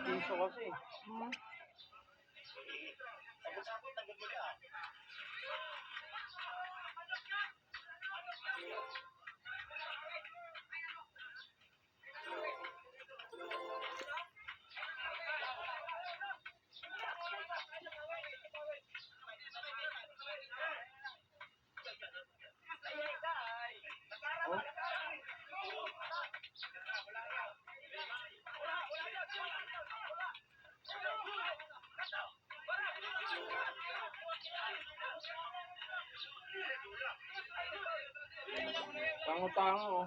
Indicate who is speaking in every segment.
Speaker 1: Piso kasi. Tango-tango.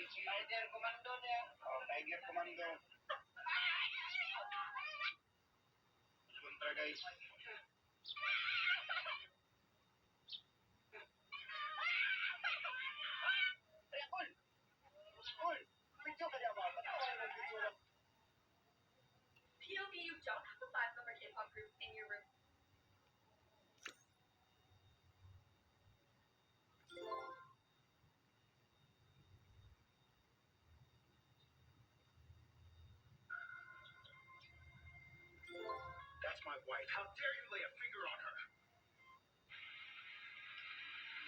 Speaker 2: Tiger Commando niya. Oh, Tiger Commando. Kontra guys.
Speaker 3: POV, you don't have a 5-member K-pop group in your room.
Speaker 2: That's my wife. How dare you lay a finger on her?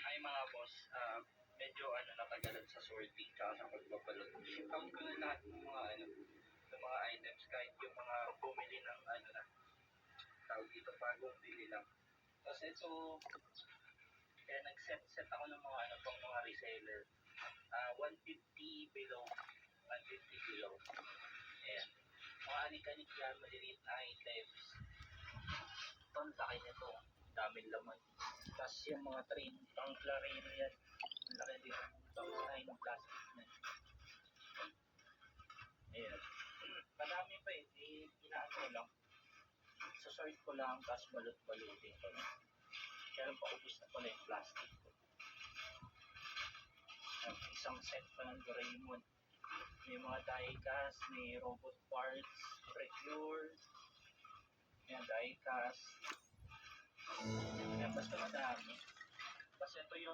Speaker 1: Ay mga boss, medyo natagalan sa sorting tsaka sa pagbabalot. Count ko na lahat ng mga ng mga items kahit yung mga bumili ng tawag dito bagong bili lang. Tapos ito, kaya nag-set ako ng mga pang mga reseller. 150 below. 150 below. Ayan. Mga anik-anik yan, maliliit na items. Ito, ang laki nito. Daming laman. Tapos yung mga train, pang clarino yan. Ang laki din. Pang sign ng plastic na. Ayan. Madami pa eh. Inaano ko lang. Sasort ko lang, tapos balot-balutin ko lang. Kaya paubos na pala yung plastic ko. Isang set pa ng Doraemon. May mga die-cast, may robot parts, recure, may die-cast. Ayan, basta madami. Basta ito yung